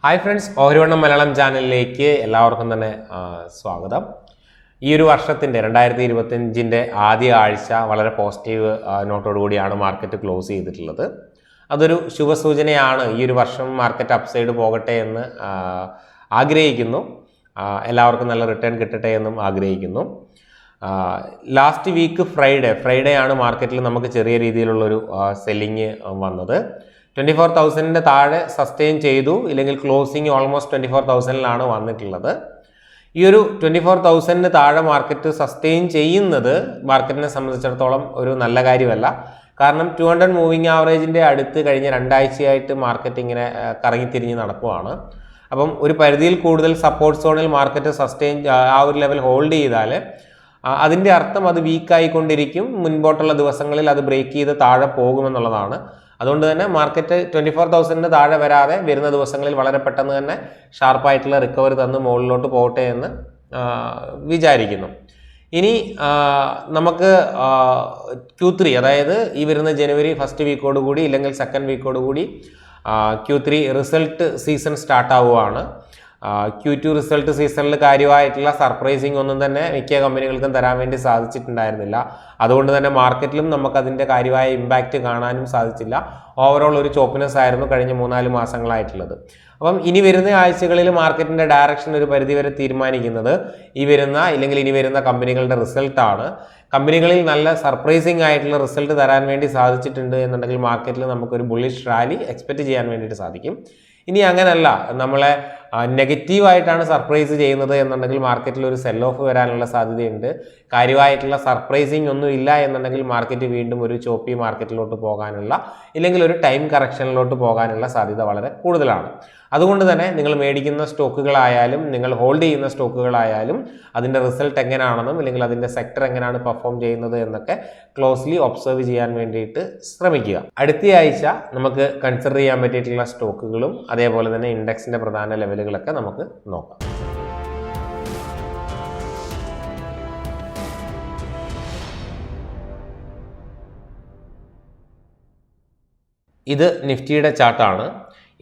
Hi friends, ഓഹരിവണ്ണം Malayalam ചാനലിലേക്ക് എല്ലാവർക്കും തന്നെ സ്വാഗതം. ഈ ഒരു വർഷത്തിൻ്റെ 2025 ആദ്യ ആഴ്ച വളരെ പോസിറ്റീവ് നോട്ടോടുകൂടിയാണ് മാർക്കറ്റ് ക്ലോസ് ചെയ്തിട്ടുള്ളത്. അതൊരു ശുഭസൂചനയാണ്. ഈ ഒരു വർഷം മാർക്കറ്റ് അപ്സൈഡ് പോകട്ടെ എന്ന് ആഗ്രഹിക്കുന്നു. എല്ലാവർക്കും നല്ല റിട്ടേൺ കിട്ടട്ടെ എന്നും ആഗ്രഹിക്കുന്നു. ലാസ്റ്റ് വീക്ക് ഫ്രൈഡേ ആണ് മാർക്കറ്റിൽ നമുക്ക് ചെറിയ രീതിയിലുള്ളൊരു സെല്ലിങ് വന്നത്. 24,000 താഴെ സസ്റ്റെയിൻ ചെയ്തു, ഇല്ലെങ്കിൽ ക്ലോസിങ് ഓൾമോസ്റ്റ് 24,000 വന്നിട്ടുള്ളത്. ഈ ഒരു 24,000 താഴെ മാർക്കറ്റ് സസ്റ്റെയിൻ ചെയ്യുന്നത് മാർക്കറ്റിനെ സംബന്ധിച്ചിടത്തോളം ഒരു നല്ല കാര്യമല്ല. കാരണം 200 മൂവിങ് ആവറേജിൻ്റെ അടുത്ത് കഴിഞ്ഞ 2 ആഴ്ചയായിട്ട് മാർക്കറ്റ് ഇങ്ങനെ കറങ്ങിത്തിരിഞ്ഞ് നടക്കുകയാണ്. അപ്പം ഒരു പരിധിയിൽ കൂടുതൽ സപ്പോർട്ട് സോണിൽ മാർക്കറ്റ് സസ്റ്റെയിൻ ആ ഒരു ലെവൽ ഹോൾഡ് ചെയ്താൽ അതിൻ്റെ അർത്ഥം അത് വീക്കായിക്കൊണ്ടിരിക്കും. മുൻപോട്ടുള്ള ദിവസങ്ങളിൽ അത് ബ്രേക്ക് ചെയ്ത് താഴെ പോകുമെന്നുള്ളതാണ്. അതുകൊണ്ട് തന്നെ മാർക്കറ്റ് 24,000 താഴെ വരാതെ വരുന്ന ദിവസങ്ങളിൽ വളരെ പെട്ടെന്ന് തന്നെ ഷാർപ്പായിട്ടുള്ള റിക്കവറി തന്ന് മുകളിലോട്ട് പോകട്ടെ എന്ന് വിചാരിക്കുന്നു. ഇനി നമുക്ക് Q3, അതായത് ഈ വരുന്ന ജനുവരി ഫസ്റ്റ് വീക്കോട് കൂടി ഇല്ലെങ്കിൽ സെക്കൻഡ് വീക്കോട് കൂടി Q3 റിസൾട്ട് സീസൺ സ്റ്റാർട്ട് ആവുകയാണ്. Q2 റിസൾട്ട് സീസണിൽ കാര്യമായിട്ടുള്ള സർപ്രൈസിങ് ഒന്നും തന്നെ മിക്ക കമ്പനികൾക്കും തരാൻ വേണ്ടി സാധിച്ചിട്ടുണ്ടായിരുന്നില്ല. അതുകൊണ്ട് തന്നെ മാർക്കറ്റിലും നമുക്കതിൻ്റെ കാര്യമായ ഇമ്പാക്റ്റ് കാണാനും സാധിച്ചില്ല. ഓവറോൾ ഒരു ചോപ്പിനെസ് ആയിരുന്നു കഴിഞ്ഞ 3-4 മാസങ്ങളായിട്ടുള്ളത്. അപ്പം ഇനി വരുന്ന ആഴ്ചകളിൽ മാർക്കറ്റിൻ്റെ ഡയറക്ഷൻ ഒരു പരിധിവരെ തീരുമാനിക്കുന്നത് ഇനി വരുന്ന കമ്പനികളുടെ റിസൾട്ടാണ്. കമ്പനികളിൽ നല്ല സർപ്രൈസിങ് ആയിട്ടുള്ള റിസൾട്ട് തരാൻ വേണ്ടി സാധിച്ചിട്ടുണ്ട് എന്നുണ്ടെങ്കിൽ മാർക്കറ്റിൽ നമുക്കൊരു ബുള്ളിഷ് റാലി എക്സ്പെക്റ്റ് ചെയ്യാൻ വേണ്ടിയിട്ട് സാധിക്കും. ഇനി അങ്ങനല്ല, നമ്മളെ നെഗറ്റീവായിട്ടാണ് സർപ്രൈസ് ചെയ്യുന്നത് എന്നുണ്ടെങ്കിൽ മാർക്കറ്റിൽ ഒരു സെൽ ഓഫ് വരാനുള്ള സാധ്യതയുണ്ട്. കാര്യമായിട്ടുള്ള സർപ്രൈസിങ് ഒന്നും ഇല്ല എന്നുണ്ടെങ്കിൽ മാർക്കറ്റ് വീണ്ടും ഒരു ചോപ്പി മാർക്കറ്റിലോട്ട് പോകാനുള്ള ഇല്ലെങ്കിൽ ഒരു ടൈം കറക്ഷനിലോട്ട് പോകാനുള്ള സാധ്യത വളരെ കൂടുതലാണ്. അതുകൊണ്ട് തന്നെ നിങ്ങൾ മേടിക്കുന്ന സ്റ്റോക്കുകളായാലും നിങ്ങൾ ഹോൾഡ് ചെയ്യുന്ന സ്റ്റോക്കുകളായാലും അതിൻ്റെ റിസൾട്ട് എങ്ങനെയാണെന്നും ഇല്ലെങ്കിൽ അതിൻ്റെ സെക്ടർ എങ്ങനെയാണ് പെർഫോം ചെയ്യുന്നത് എന്നൊക്കെ ക്ലോസ്ലി ഒബ്സർവ് ചെയ്യാൻ വേണ്ടിയിട്ട് ശ്രമിക്കുക. അടുത്ത ആഴ്ച നമുക്ക് കൺസിഡർ ചെയ്യാൻ പറ്റിയിട്ടുള്ള സ്റ്റോക്കുകളും അതേപോലെ തന്നെ ഇൻഡെക്സിൻ്റെ പ്രധാന ലെവലുകളൊക്കെ നമുക്ക് നോക്കാം. ഇത് നിഫ്റ്റിയുടെ ചാർട്ടാണ്.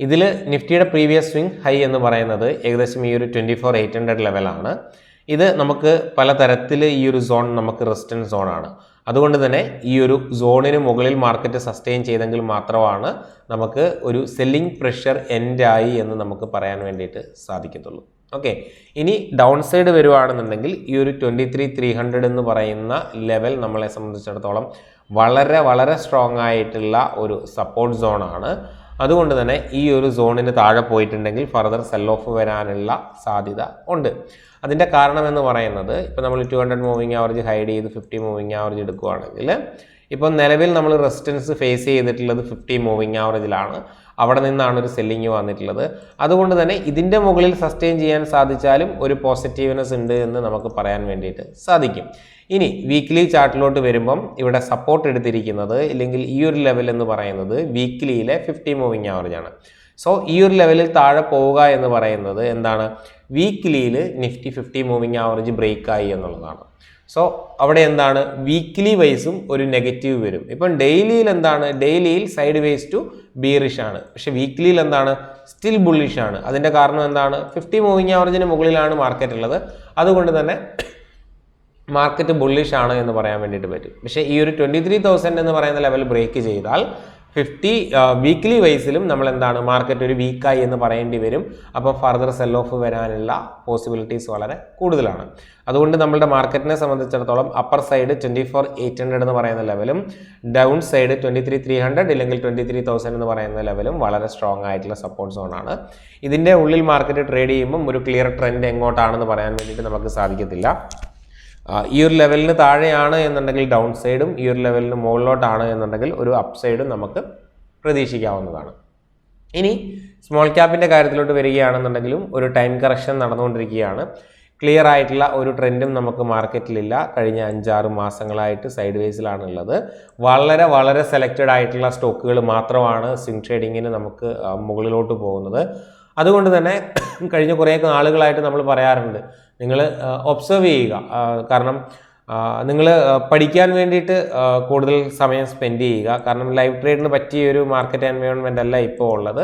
ഇതിൽ നിഫ്റ്റിയുടെ പ്രീവിയസ് സ്വിംഗ് ഹൈ എന്ന് പറയുന്നത് ഏകദേശം ഈ ഒരു 24,800 ലെവലാണ്. ഇത് നമുക്ക് പലതരത്തിൽ ഈ ഒരു സോൺ നമുക്ക് റെസിസ്റ്റൻസ് സോണാണ്. അതുകൊണ്ട് തന്നെ ഈ ഒരു സോണിന് മുകളിൽ മാർക്കറ്റ് സസ്റ്റെയിൻ ചെയ്തെങ്കിൽ മാത്രമാണ് നമുക്ക് ഒരു സെല്ലിംഗ് പ്രഷർ എൻഡായി എന്ന് നമുക്ക് പറയാൻ വേണ്ടിയിട്ട് സാധിക്കത്തുള്ളൂ. ഓക്കെ, ഇനി ഡൗൺ സൈഡ് വരുവാണെന്നുണ്ടെങ്കിൽ ഈ ഒരു 23,300 എന്ന് പറയുന്ന ലെവൽ നമ്മളെ സംബന്ധിച്ചിടത്തോളം വളരെ വളരെ സ്ട്രോങ് ആയിട്ടുള്ള ഒരു സപ്പോർട്ട് സോണാണ്. അതുകൊണ്ട് തന്നെ ഈ ഒരു സോണിന് താഴെ പോയിട്ടുണ്ടെങ്കിൽ ഫർദർ സെൽ ഓഫ് വരാനുള്ള സാധ്യത ഉണ്ട്. അതിൻ്റെ കാരണം എന്ന് പറയുന്നത് ഇപ്പോൾ നമ്മൾ 200 മൂവിങ് ആവറേജ് ഹൈഡ് ചെയ്ത് 50 മൂവിങ് ആവറേജ് എടുക്കുകയാണെങ്കിൽ ഇപ്പോൾ നിലവിൽ നമ്മൾ റെസിസ്റ്റൻസ് ഫേസ് ചെയ്തിട്ടുള്ളത് 50 മൂവിങ് ആവറേജിലാണ്. അവിടെ നിന്നാണ് ഒരു സെല്ലിങ് വന്നിട്ടുള്ളത്. അതുകൊണ്ട് തന്നെ ഇതിൻ്റെ മുകളിൽ സസ്റ്റെയിൻ ചെയ്യാൻ സാധിച്ചാലും ഒരു പോസിറ്റീവ്നെസ് ഉണ്ട് എന്ന് നമുക്ക് പറയാൻ വേണ്ടിയിട്ട് സാധിക്കും. ഇനി വീക്ക്ലി ചാർട്ടിലോട്ട് വരുമ്പം ഇവിടെ സപ്പോർട്ട് എടുത്തിരിക്കുന്നത് ഇല്ലെങ്കിൽ ഈ ഒരു ലെവൽ എന്ന് പറയുന്നത് വീക്ക്ലിയിലെ 50 മൂവിങ് ആവറേജ് ആണ്. സോ ഈ ഒരു ലെവലിൽ താഴെ പോവുക എന്ന് പറയുന്നത് എന്താണ്, വീക്ക്ലിയിൽ നിഫ്റ്റി 50 മൂവിങ് ആവറേജ് ബ്രേക്കായി എന്നുള്ളതാണ്. സോ അവിടെ എന്താണ്, വീക്ക്ലി വൈസും ഒരു നെഗറ്റീവ് വരും. ഇപ്പം ഡെയിലിയിൽ എന്താണ്, ഡെയിലിയിൽ സൈഡ് വേസ് ടു ബീറിഷ് ആണ്, പക്ഷെ വീക്ക്ലിയിൽ എന്താണ്, സ്റ്റിൽ ബുള്ളിഷ് ആണ്. അതിൻ്റെ കാരണം എന്താണ്, 50 മൂവിങ് ആവറേജിന് മുകളിലാണ് മാർക്കറ്റ് ഉള്ളത്. അതുകൊണ്ട് തന്നെ മാർക്കറ്റ് ബുള്ളിഷ് ആണ് എന്ന് പറയാൻ വേണ്ടിയിട്ട് പറ്റും. പക്ഷേ ഈ ഒരു 23,000 എന്ന് പറയുന്ന ലെവൽ ബ്രേക്ക് ചെയ്താൽ 50 വീക്ക്ലി വൈസിലും നമ്മൾ എന്താണ്, മാർക്കറ്റ് ഒരു വീക്കായി എന്ന് പറയേണ്ടി വരും. അപ്പോൾ ഫർദർ സെൽ ഓഫ് വരാനുള്ള പോസിബിലിറ്റീസ് വളരെ കൂടുതലാണ്. അതുകൊണ്ട് നമ്മളുടെ മാർക്കറ്റിനെ സംബന്ധിച്ചിടത്തോളം അപ്പർ സൈഡ് 24,800 എന്ന് പറയുന്ന ലെവലും ഡൗൺ സൈഡ് 23,300 ഇല്ലെങ്കിൽ 23,000 എന്ന് പറയുന്ന ലെവലും വളരെ സ്ട്രോങ് ആയിട്ടുള്ള സപ്പോർട്ട് സോണാണ്. ഇതിൻ്റെ ഉള്ളിൽ മാർക്കറ്റ് ട്രേഡ് ചെയ്യുമ്പം ഒരു ക്ലിയർ ട്രെൻഡ് എങ്ങോട്ടാണെന്ന് പറയാൻ വേണ്ടിയിട്ട് നമുക്ക് സാധിക്കത്തില്ല. ഈ ഒരു ലെവലിന് താഴെയാണ് എന്നുണ്ടെങ്കിൽ ഡൗൺ സൈഡും ഈ ഒരു ലെവലിന് മുകളിലോട്ടാണ് എന്നുണ്ടെങ്കിൽ ഒരു അപ്പ് സൈഡും നമുക്ക് പ്രതീക്ഷിക്കാവുന്നതാണ്. ഇനി സ്മോൾ ക്യാപ്പിൻ്റെ കാര്യത്തിലോട്ട് വരികയാണെന്നുണ്ടെങ്കിലും ഒരു ടൈം കറക്ഷൻ നടന്നുകൊണ്ടിരിക്കുകയാണ്. ക്ലിയർ ആയിട്ടുള്ള ഒരു ട്രെൻഡും നമുക്ക് മാർക്കറ്റിലില്ല. കഴിഞ്ഞ 5-6 മാസങ്ങളായിട്ട് സൈഡ് വേസിലാണ് ഉള്ളത്. വളരെ വളരെ സെലക്റ്റഡ് ആയിട്ടുള്ള സ്റ്റോക്കുകൾ മാത്രമാണ് സ്വിംഗ് ട്രേഡിങ്ങിന് നമുക്ക് മുകളിലോട്ട് പോകുന്നത്. അതുകൊണ്ട് തന്നെ കഴിഞ്ഞ കുറേ നാളുകളായിട്ട് നമ്മൾ പറയാറുണ്ട്, നിങ്ങൾ ഒബ്സർവ് ചെയ്യുക. കാരണം നിങ്ങൾ പഠിക്കാൻ വേണ്ടിയിട്ട് കൂടുതൽ സമയം സ്പെൻഡ് ചെയ്യുക. കാരണം ലൈവ് ട്രേഡിന് പറ്റിയ ഒരു മാർക്കറ്റ് എൻവയോൺമെൻ്റ് അല്ല ഇപ്പോൾ ഉള്ളത്.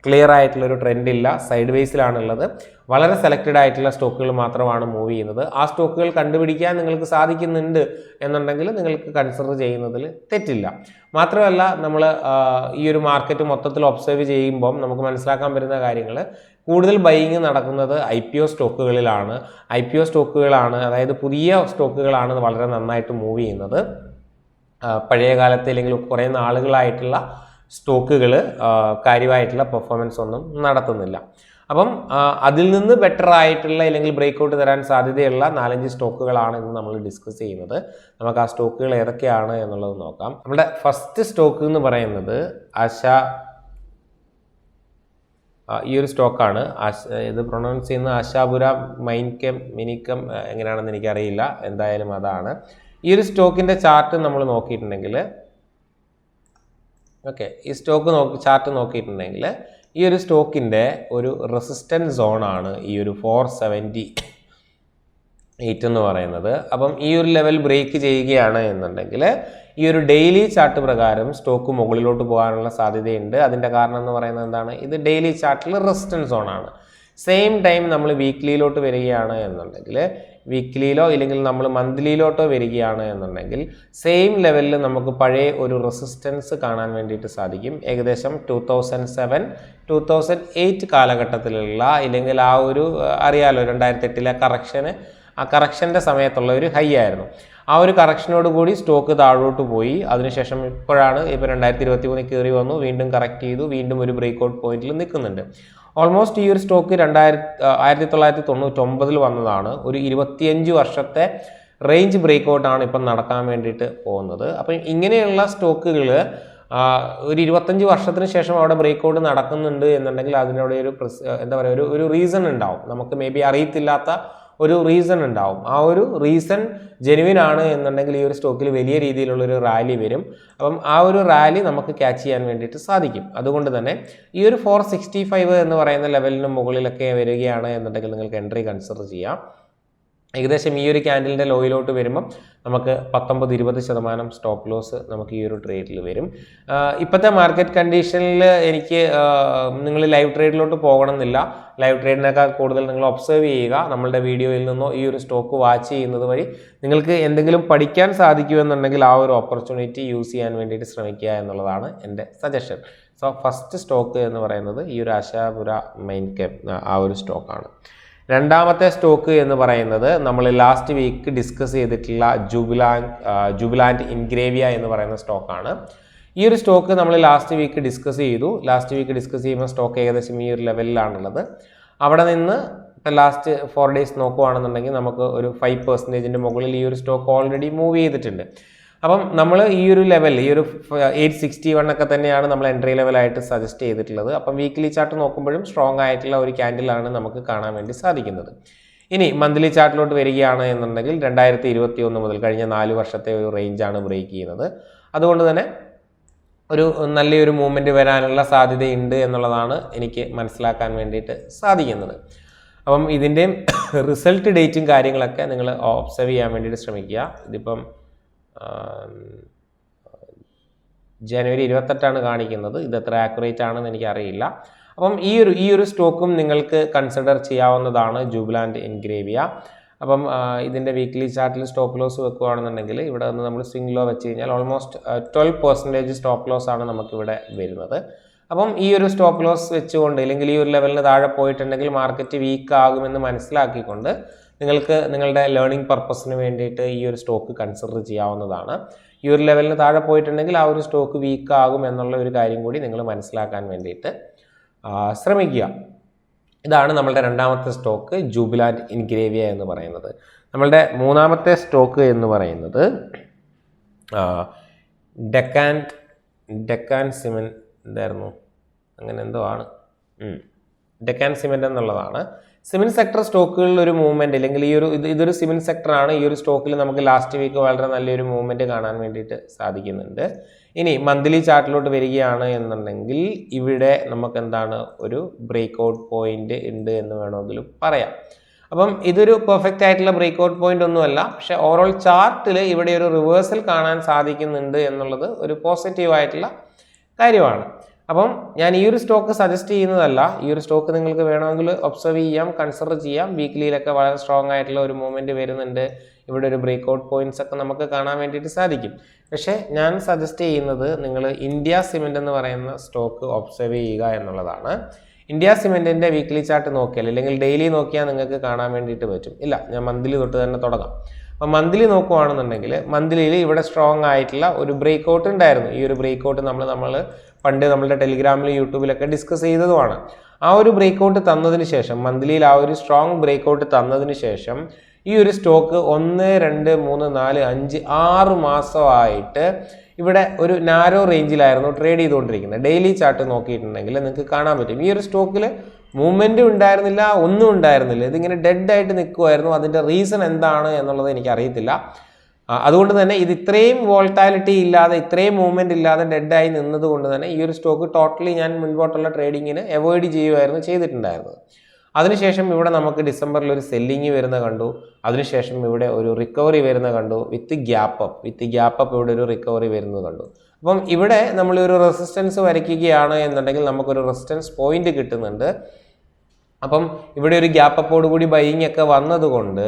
ക്ലിയർ ആയിട്ടുള്ളൊരു ട്രെൻഡ് ഇല്ല, സൈഡ് വേസിലാണുള്ളത്. വളരെ സെലക്റ്റഡ് ആയിട്ടുള്ള സ്റ്റോക്കുകൾ മാത്രമാണ് മൂവ് ചെയ്യുന്നത്. ആ സ്റ്റോക്കുകൾ കണ്ടുപിടിക്കാൻ നിങ്ങൾക്ക് സാധിക്കുന്നുണ്ട് എന്നുണ്ടെങ്കിൽ നിങ്ങൾക്ക് കൺസിഡർ ചെയ്യുന്നതിൽ തെറ്റില്ല. മാത്രമല്ല നമ്മൾ ഈ ഒരു മാർക്കറ്റ് മൊത്തത്തിൽ ഒബ്സർവ് ചെയ്യുമ്പം നമുക്ക് മനസ്സിലാക്കാൻ പറ്റുന്ന കാര്യങ്ങൾ, കൂടുതൽ ബൈയിങ് നടക്കുന്നത് IPO സ്റ്റോക്കുകളിലാണ്. IPO സ്റ്റോക്കുകളാണ്, അതായത് പുതിയ സ്റ്റോക്കുകളാണ് വളരെ നന്നായിട്ട് മൂവ് ചെയ്യുന്നത്. പഴയ കാലത്തെ അല്ലെങ്കിൽ കുറേ നാളുകളായിട്ടുള്ള സ്റ്റോക്കുകൾ കാര്യമായിട്ടുള്ള പെർഫോമൻസ് ഒന്നും നടത്തുന്നില്ല. അപ്പം അതിൽ നിന്ന് ബെറ്റർ ആയിട്ടുള്ള അല്ലെങ്കിൽ ബ്രേക്ക്ഔട്ട് തരാൻ സാധ്യതയുള്ള 4-5 സ്റ്റോക്കുകളാണ് ഇന്ന് നമ്മൾ ഡിസ്കസ് ചെയ്യുന്നത്. നമുക്ക് ആ സ്റ്റോക്കുകൾ ഏതൊക്കെയാണ് എന്നുള്ളത് നോക്കാം. നമ്മുടെ ഫസ്റ്റ് സ്റ്റോക്ക് എന്ന് പറയുന്നത് ഈ ഒരു സ്റ്റോക്കാണ്. ഇത് പ്രൊണൗൺസ് ചെയ്യുന്നത് ആശാപുര മിനിക്കം എങ്ങനെയാണെന്ന് എനിക്കറിയില്ല, എന്തായാലും അതാണ്. ഈ ഒരു സ്റ്റോക്കിൻ്റെ ചാർട്ട് നമ്മൾ നോക്കിയിട്ടുണ്ടെങ്കിൽ, ഓക്കെ, ഈ ചാർട്ട് നോക്കിയിട്ടുണ്ടെങ്കിൽ ഈ ഒരു സ്റ്റോക്കിൻ്റെ ഒരു റെസിസ്റ്റൻസ് സോണാണ് ഈ ഒരു 478 എന്ന് പറയുന്നത്. അപ്പം ഈ ഒരു ലെവൽ ബ്രേക്ക് ചെയ്യുകയാണ് എന്നുണ്ടെങ്കിൽ ഈ ഒരു ഡെയിലി ചാർട്ട് പ്രകാരം സ്റ്റോക്ക് മുകളിലോട്ട് പോകാനുള്ള സാധ്യതയുണ്ട്. അതിൻ്റെ കാരണം എന്ന് പറയുന്നത് എന്താണ്? ഇത് ഡെയിലി ചാർട്ടിൽ റെസിസ്റ്റൻസ് സോണാണ്. സെയിം ടൈം നമ്മൾ വീക്ക്ലിയിലോട്ട് വരികയാണ് എന്നുണ്ടെങ്കിൽ, വീക്ക്ലിയിലോ ഇല്ലെങ്കിൽ നമ്മൾ മന്ത്ലിയിലോട്ടോ വരികയാണ് എന്നുണ്ടെങ്കിൽ സെയിം ലെവലിൽ നമുക്ക് പഴയ ഒരു റെസിസ്റ്റൻസ് കാണാൻ വേണ്ടിയിട്ട് സാധിക്കും. ഏകദേശം 2007-2008 കാലഘട്ടത്തിലുള്ള, ഇല്ലെങ്കിൽ ആ ഒരു അറിയാലോ 2008 ആ കറക്ഷൻ്റെ സമയത്തുള്ള ഒരു ഹൈ ആയിരുന്നു. ആ ഒരു കറക്ഷനോട് കൂടി സ്റ്റോക്ക് താഴോട്ട് പോയി. അതിനുശേഷം ഇപ്പോഴാണ് 2023 കയറി വന്നു, വീണ്ടും കറക്റ്റ് ചെയ്തു, വീണ്ടും ഒരു ബ്രേക്ക്ഔട്ട് പോയിന്റിൽ നിൽക്കുന്നുണ്ട്. ഓൾമോസ്റ്റ് ഈ ഒരു സ്റ്റോക്ക് 1999 വന്നതാണ്. ഒരു 25 വർഷത്തെ റേഞ്ച് ബ്രേക്ക്ഔട്ടാണ് ഇപ്പം നടക്കാൻ വേണ്ടിയിട്ട് പോകുന്നത്. അപ്പം ഇങ്ങനെയുള്ള സ്റ്റോക്കുകൾ ഒരു 25 വർഷത്തിന് ശേഷം അവിടെ ബ്രേക്ക്ഔട്ട് നടക്കുന്നുണ്ട് എന്നുണ്ടെങ്കിൽ അതിനോട് ഒരു എന്താ പറയുക, ഒരു റീസൺ ഉണ്ടാവും. നമുക്ക് മേ ബി അറിയത്തില്ലാത്ത ഒരു റീസൺ ഉണ്ടാവും. ആ ഒരു റീസൺ ജെനുവിൻ ആണ് എന്നുണ്ടെങ്കിൽ ഈ ഒരു സ്റ്റോക്കിൽ വലിയ രീതിയിലുള്ളൊരു റാലി വരും. അപ്പം ആ ഒരു റാലി നമുക്ക് ക്യാച്ച് ചെയ്യാൻ വേണ്ടിയിട്ട് സാധിക്കും. അതുകൊണ്ട് തന്നെ ഈ ഒരു 465 എന്ന് പറയുന്ന ലെവലിന് മുകളിലൊക്കെ വരികയാണ് എന്നുണ്ടെങ്കിൽ നിങ്ങൾക്ക് എൻട്രി കൺസിഡർ ചെയ്യാം. ഏകദേശം ഈ ഒരു ക്യാൻഡലിൻ്റെ ലോയിലോട്ട് വരുമ്പം നമുക്ക് 19-20% സ്റ്റോപ്പ് ലോസ് നമുക്ക് ഈ ഒരു ട്രേഡിൽ വരും. ഇപ്പോഴത്തെ മാർക്കറ്റ് കണ്ടീഷനിൽ എനിക്ക് നിങ്ങൾ ലൈവ് ട്രേഡിലോട്ട് പോകണമെന്നില്ല. ലൈവ് ട്രേഡിനേക്കാൾ കൂടുതൽ നിങ്ങൾ ഒബ്സർവ് ചെയ്യുക. നമ്മളുടെ വീഡിയോയിൽ നിന്നോ ഈ ഒരു സ്റ്റോക്ക് വാച്ച് ചെയ്യുന്നത് വഴി നിങ്ങൾക്ക് എന്തെങ്കിലും പഠിക്കാൻ സാധിക്കുമെന്നുണ്ടെങ്കിൽ ആ ഒരു ഓപ്പർച്യൂണിറ്റി യൂസ് ചെയ്യാൻ വേണ്ടിയിട്ട് ശ്രമിക്കുക എന്നുള്ളതാണ് എൻ്റെ സജഷൻ. സോ ഫസ്റ്റ് സ്റ്റോക്ക് എന്ന് പറയുന്നത് ഈ ഒരു ആശാപുര ആ ഒരു സ്റ്റോക്കാണ്. രണ്ടാമത്തെ സ്റ്റോക്ക് എന്ന് പറയുന്നത് നമ്മൾ ലാസ്റ്റ് വീക്ക് ഡിസ്കസ് ചെയ്തിട്ടുള്ള ജുബിലാൻഡ് ഇൻഗ്രേവിയ എന്ന് പറയുന്ന സ്റ്റോക്കാണ്. ഈ ഒരു സ്റ്റോക്ക് നമ്മൾ ലാസ്റ്റ് വീക്ക് ഡിസ്കസ് ചെയ്തു. ലാസ്റ്റ് വീക്ക് ഡിസ്കസ് ചെയ്യുമ്പോൾ സ്റ്റോക്ക് ഏകദേശം ഈ ഒരു ലെവലിലാണുള്ളത്. അവിടെ നിന്ന് ലാസ്റ്റ് 4 ഡേയ്സ് നോക്കുകയാണെന്നുണ്ടെങ്കിൽ നമുക്ക് ഒരു 5% മുകളിൽ ഈ ഒരു സ്റ്റോക്ക് ഓൾറെഡി മൂവ് ചെയ്തിട്ടുണ്ട്. അപ്പം നമ്മൾ ഈ ഒരു ലെവൽ, ഈ ഒരു 861 ഒക്കെ തന്നെയാണ് നമ്മൾ എൻട്രി ലെവലായിട്ട് സജസ്റ്റ് ചെയ്തിട്ടുള്ളത്. അപ്പം വീക്ക്ലി ചാർട്ട് നോക്കുമ്പോഴും സ്ട്രോങ് ആയിട്ടുള്ള ഒരു ക്യാൻഡിലാണ് നമുക്ക് കാണാൻ വേണ്ടി സാധിക്കുന്നത്. ഇനി മന്ത്ലി ചാർട്ടിലോട്ട് വരികയാണ് എന്നുണ്ടെങ്കിൽ 2021 മുതൽ കഴിഞ്ഞ 4 വർഷത്തെ ഒരു റേഞ്ചാണ് ബ്രേക്ക് ചെയ്യുന്നത്. അതുകൊണ്ട് തന്നെ ഒരു നല്ലൊരു മൂവ്മെൻറ്റ് വരാനുള്ള സാധ്യതയുണ്ട് എന്നുള്ളതാണ് എനിക്ക് മനസ്സിലാക്കാൻ വേണ്ടിയിട്ട് സാധിക്കുന്നത്. അപ്പം ഇതിൻ്റെയും റിസൾട്ട് ഡേറ്റും കാര്യങ്ങളൊക്കെ നിങ്ങൾ ഒബ്സർവ് ചെയ്യാൻ വേണ്ടിയിട്ട് ശ്രമിക്കുക. ഇതിപ്പം ജനുവരി 28 കാണിക്കുന്നത്. ഇത് എത്ര ആക്യുറേറ്റ് ആണെന്ന് എനിക്കറിയില്ല. അപ്പം ഈ ഒരു സ്റ്റോക്കും നിങ്ങൾക്ക് കൺസിഡർ ചെയ്യാവുന്നതാണ്, ജുബിലാൻഡ് ഇൻഗ്രേവിയ. അപ്പം ഇതിൻ്റെ വീക്ക്ലി ചാർട്ടിൽ സ്റ്റോപ്പ് ലോസ് വെക്കുകയാണെന്നുണ്ടെങ്കിൽ ഇവിടെ നിന്ന് നമ്മൾ സ്വിംഗ് ലോ വെച്ച് കഴിഞ്ഞാൽ ഓൾമോസ്റ്റ് 12% സ്റ്റോപ്പ് ലോസ് ആണ് നമുക്കിവിടെ വരുന്നത്. അപ്പം ഈ ഒരു സ്റ്റോപ്പ് ലോസ് വെച്ചുകൊണ്ട്, അല്ലെങ്കിൽ ഈ ഒരു ലെവലിന് താഴെ പോയിട്ടുണ്ടെങ്കിൽ മാർക്കറ്റ് വീക്ക് ആകുമെന്ന് മനസ്സിലാക്കിക്കൊണ്ട് നിങ്ങൾക്ക് നിങ്ങളുടെ ലേണിംഗ് പർപ്പസിന് വേണ്ടിയിട്ട് ഈ ഒരു സ്റ്റോക്ക് കൺസിഡർ ചെയ്യാവുന്നതാണ്. ഈ ഒരു ലെവലിന് താഴെ പോയിട്ടുണ്ടെങ്കിൽ ആ ഒരു സ്റ്റോക്ക് വീക്ക് ആകും എന്നുള്ള ഒരു കാര്യം കൂടി നിങ്ങൾ മനസ്സിലാക്കാൻ വേണ്ടിയിട്ട് ശ്രമിക്കുക. ഇതാണ് നമ്മളുടെ രണ്ടാമത്തെ സ്റ്റോക്ക്, ജുബിലാൻഡ് ഇൻഗ്രേവിയ എന്ന് പറയുന്നത്. നമ്മളുടെ മൂന്നാമത്തെ സ്റ്റോക്ക് എന്ന് പറയുന്നത് ഡെക്കാൻ സിമെൻറ്റ്, എന്തായിരുന്നു അങ്ങനെ എന്തോ ആണ്, ഡെക്കാൻ സിമെൻറ്റ് എന്നുള്ളതാണ്. സിമെൻറ്റ് സെക്ടർ സ്റ്റോക്കുകളിൽ ഒരു മൂവ്മെൻറ്റ്, അല്ലെങ്കിൽ ഇതൊരു സിമെൻറ്റ് സെക്ടറാണ്. ഈ ഒരു സ്റ്റോക്കിൽ നമുക്ക് ലാസ്റ്റ് വീക്ക് വളരെ നല്ലൊരു മൂവ്മെൻറ്റ് കാണാൻ വേണ്ടിയിട്ട് സാധിക്കുന്നുണ്ട്. ഇനി മന്ത്ലി ചാർട്ടിലോട്ട് വരികയാണ് എന്നുണ്ടെങ്കിൽ ഇവിടെ നമുക്ക് എന്താണ് ഒരു ബ്രേക്ക്ഔട്ട് പോയിന്റ് ഉണ്ട് എന്ന് വേണമെങ്കിലും പറയാം. അപ്പം ഇതൊരു പെർഫെക്റ്റ് ആയിട്ടുള്ള ബ്രേക്ക്ഔട്ട് പോയിന്റ് ഒന്നുമല്ല, പക്ഷേ ഓവറോൾ ചാർട്ടിൽ ഇവിടെ ഒരു റിവേഴ്സൽ കാണാൻ സാധിക്കുന്നുണ്ട് എന്നുള്ളത് ഒരു പോസിറ്റീവായിട്ടുള്ള കാര്യമാണ്. അപ്പം ഞാൻ ഈ ഒരു സ്റ്റോക്ക് സജസ്റ്റ് ചെയ്യുന്നതല്ല. ഈ ഒരു സ്റ്റോക്ക് നിങ്ങൾക്ക് വേണമെങ്കിൽ ഒബ്സർവ് ചെയ്യാം, കൺസിഡർ ചെയ്യാം. വീക്ക്ലിയിലൊക്കെ വളരെ സ്ട്രോങ് ആയിട്ടുള്ള ഒരു മൂവ്മെൻറ്റ് വരുന്നുണ്ട്. ഇവിടെ ഒരു ബ്രേക്ക് ഔട്ട് പോയിന്റ്സ് ഒക്കെ നമുക്ക് കാണാൻ വേണ്ടിയിട്ട് സാധിക്കും. പക്ഷേ ഞാൻ സജസ്റ്റ് ചെയ്യുന്നത് നിങ്ങൾ ഇന്ത്യ സിമെൻ്റ് എന്ന് പറയുന്ന സ്റ്റോക്ക് ഒബ്സർവ് ചെയ്യുക എന്നുള്ളതാണ്. ഇന്ത്യ സിമെൻറ്റിൻ്റെ വീക്ക്ലി ചാർട്ട് നോക്കിയാൽ അല്ലെങ്കിൽ ഡെയിലി നോക്കിയാൽ നിങ്ങൾക്ക് കാണാൻ വേണ്ടിയിട്ട് പറ്റും. ഇല്ല, ഞാൻ മന്ത്ലി തൊട്ട് തന്നെ തുടങ്ങാം. അപ്പോൾ മന്ത്ലി നോക്കുകയാണെന്നുണ്ടെങ്കിൽ മന്ത്ലിയിൽ ഇവിടെ സ്ട്രോങ് ആയിട്ടുള്ള ഒരു ബ്രേക്ക് ഔട്ട് ഉണ്ടായിരുന്നു. ഈ ഒരു ബ്രേക്ക് ഔട്ട് നമ്മൾ പണ്ട് നമ്മളുടെ ടെലിഗ്രാമിൽ യൂട്യൂബിലൊക്കെ ഡിസ്കസ് ചെയ്തതുമാണ്. ആ ഒരു ബ്രേക്ക് ഔട്ട് തന്നതിന് ശേഷം മന്ത്ലിയിൽ ആ ഒരു സ്ട്രോങ് ബ്രേക്ക് ഔട്ട് തന്നതിന് ശേഷം ഈ ഒരു സ്റ്റോക്ക് 1, 2, 3, 4, 5, 6 മാസമായിട്ട് ഇവിടെ ഒരു നാരോ റേഞ്ചിലായിരുന്നു ട്രേഡ് ചെയ്തുകൊണ്ടിരിക്കുന്നത്. ഡെയിലി ചാർട്ട് നോക്കിയിട്ടുണ്ടെങ്കിൽ നിങ്ങൾക്ക് കാണാൻ പറ്റും ഈ ഒരു സ്റ്റോക്കിൽ മൂവ്മെൻറ്റും ഉണ്ടായിരുന്നില്ല, ഒന്നും ഉണ്ടായിരുന്നില്ല. ഇതിങ്ങനെ ഡെഡ് ആയിട്ട് നിൽക്കുമായിരുന്നു. അതിൻ്റെ റീസൺ എന്താണ് എന്നുള്ളത് എനിക്കറിയത്തില്ല. അതുകൊണ്ട് തന്നെ ഇത് ഇത്രയും വോൾട്ടാലിറ്റി ഇല്ലാതെ, ഇത്രയും മൂവ്മെൻറ്റ് ഇല്ലാതെ ഡെഡായി നിന്നത് കൊണ്ട് തന്നെ ഈ ഒരു സ്റ്റോക്ക് ടോട്ടലി ഞാൻ മുൻപോട്ടുള്ള ട്രേഡിങ്ങിന് അവോയ്ഡ് ചെയ്യുമായിരുന്നു ചെയ്തിട്ടുണ്ടായിരുന്നത്. അതിനുശേഷം ഇവിടെ നമുക്ക് ഡിസംബറിൽ ഒരു സെല്ലിങ് വരുന്ന കണ്ടു. അതിനുശേഷം ഇവിടെ ഒരു റിക്കവറി വരുന്ന കണ്ടു. വിത്ത് ഗ്യാപ്പ് അപ്പ് ഇവിടെ ഒരു റിക്കവറി വരുന്നത് കണ്ടു. അപ്പം ഇവിടെ നമ്മൾ ഒരു റെസിസ്റ്റൻസ് വരയ്ക്കുകയാണ് എന്നുണ്ടെങ്കിൽ നമുക്കൊരു റെസിസ്റ്റൻസ് പോയിന്റ് കിട്ടുന്നുണ്ട്. അപ്പം ഇവിടെ ഒരു ഗ്യാപ്പ് അപ്പോട് കൂടി ബൈയിങ് ഒക്കെ വന്നതുകൊണ്ട്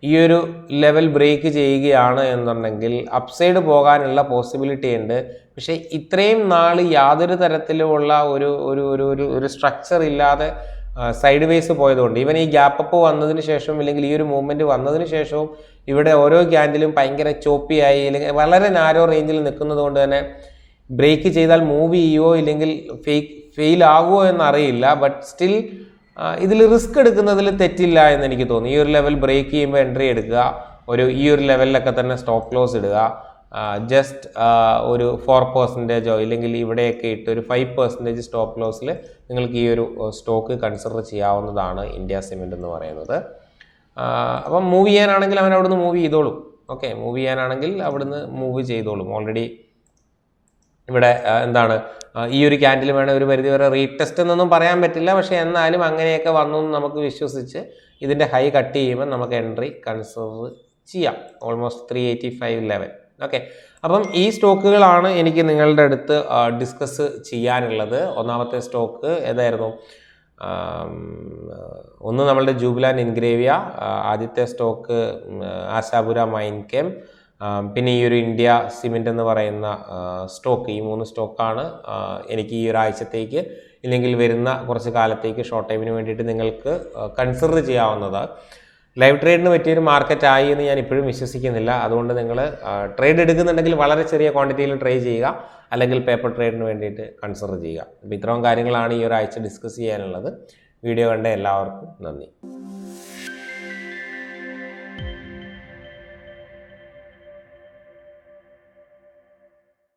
ഈ ഒരു ലെവൽ ബ്രേക്ക് ചെയ്യുകയാണ് എന്നുണ്ടെങ്കിൽ അപ്സൈഡ് പോകാനുള്ള പോസിബിലിറ്റി ഉണ്ട്. പക്ഷേ ഇത്രയും നാൾ യാതൊരു തരത്തിലുമുള്ള ഒരു സ്ട്രക്ചർ ഇല്ലാതെ സൈഡ് വേസ് പോയതുകൊണ്ട് ഈവൻ ഈ ഗ്യാപ്പ് അപ്പ് വന്നതിന് ശേഷവും അല്ലെങ്കിൽ ഈ ഒരു മൂവ്മെൻറ്റ് വന്നതിന് ശേഷവും ഇവിടെ ഓരോ ക്യാൻഡിലും ഭയങ്കര ചോപ്പിയായി അല്ലെങ്കിൽ വളരെ നാരോ റേഞ്ചിൽ നിൽക്കുന്നത് കൊണ്ട് തന്നെ ബ്രേക്ക് ചെയ്താൽ മൂവ് ചെയ്യുമോ ഇല്ലെങ്കിൽ ഫെയിൽ ആകുമോ എന്നറിയില്ല. ബട്ട് സ്റ്റിൽ ഇതിൽ റിസ്ക് എടുക്കുന്നതിൽ തെറ്റില്ല എന്ന് എനിക്ക് തോന്നി. ഈ ഒരു ലെവൽ ബ്രേക്ക് ചെയ്യുമ്പോൾ എൻട്രി എടുക്കുക, ഈ ഒരു ലെവലിലൊക്കെ തന്നെ സ്റ്റോപ്പ് ലോസ് ഇടുക. ജസ്റ്റ് ഒരു 4% ഇല്ലെങ്കിൽ ഇവിടെയൊക്കെ ഇട്ട് ഒരു 5% സ്റ്റോപ്പ് ലോസിൽ നിങ്ങൾക്ക് ഈ ഒരു സ്റ്റോക്ക് കൺസിഡർ ചെയ്യാവുന്നതാണ് ഇന്ത്യ സിമെൻ്റ് എന്ന് പറയുന്നത്. അപ്പം മൂവ് ചെയ്യാനാണെങ്കിൽ അവൻ അവിടുന്ന് മൂവ് ചെയ്തോളും. ഓക്കെ, മൂവ് ചെയ്യാനാണെങ്കിൽ അവിടുന്ന് മൂവ് ചെയ്തോളും. ഓൾറെഡി ഇവിടെ ഈ ഒരു ക്യാൻഡിൽ വേണേൽ ഒരു പരിധി വരെ റീടെസ്റ്റ് എന്നൊന്നും പറയാൻ പറ്റില്ല. പക്ഷേ എന്നാലും അങ്ങനെയൊക്കെ വന്നു നമുക്ക് വിശ്വസിച്ച് ഇതിൻ്റെ ഹൈ കട്ട് ചെയ്യുമ്പോൾ നമുക്ക് എൻട്രി കൺസിഡർ ചെയ്യാം. Almost 385 level. ഓക്കെ, അപ്പം ഈ സ്റ്റോക്കുകളാണ് എനിക്ക് നിങ്ങളുടെ അടുത്ത് ഡിസ്കസ് ചെയ്യാനുള്ളത്. ഒന്നാമത്തെ സ്റ്റോക്ക് ഏതായിരുന്നു? ഒന്ന് നമ്മളുടെ ജൂബിലാൻഡ് ഇൻഗ്രേവിയ, ആദ്യത്തെ സ്റ്റോക്ക് ആശാപുര മൈൻ കെം, പിന്നെ ഈ ഒരു ഇന്ത്യ സിമെൻ്റ് എന്ന് പറയുന്ന സ്റ്റോക്ക്. ഈ 3 സ്റ്റോക്കാണ് എനിക്ക് ഈ ഒരാഴ്ചത്തേക്ക് ഇല്ലെങ്കിൽ വരുന്ന കുറച്ച് കാലത്തേക്ക് ഷോർട്ട് ടൈമിന് വേണ്ടിയിട്ട് നിങ്ങൾക്ക് കൺസിഡർ ചെയ്യാവുന്നത്. ലൈവ് ട്രേഡിന് പറ്റിയൊരു മാർക്കറ്റ് ആയി എന്ന് ഞാൻ ഇപ്പോഴും വിശ്വസിക്കുന്നില്ല. അതുകൊണ്ട് നിങ്ങൾ ട്രേഡ് എടുക്കുന്നുണ്ടെങ്കിൽ വളരെ ചെറിയ ക്വാണ്ടിറ്റിയിൽ ട്രേഡ് ചെയ്യുക, അല്ലെങ്കിൽ പേപ്പർ ട്രേഡിന് വേണ്ടിയിട്ട് കൺസിഡർ ചെയ്യുക. അപ്പോൾ ഇത്രയും കാര്യങ്ങളാണ് ഈ ഒരാഴ്ച ഡിസ്കസ് ചെയ്യാനുള്ളത്. വീഡിയോ കണ്ട എല്ലാവർക്കും നന്ദി.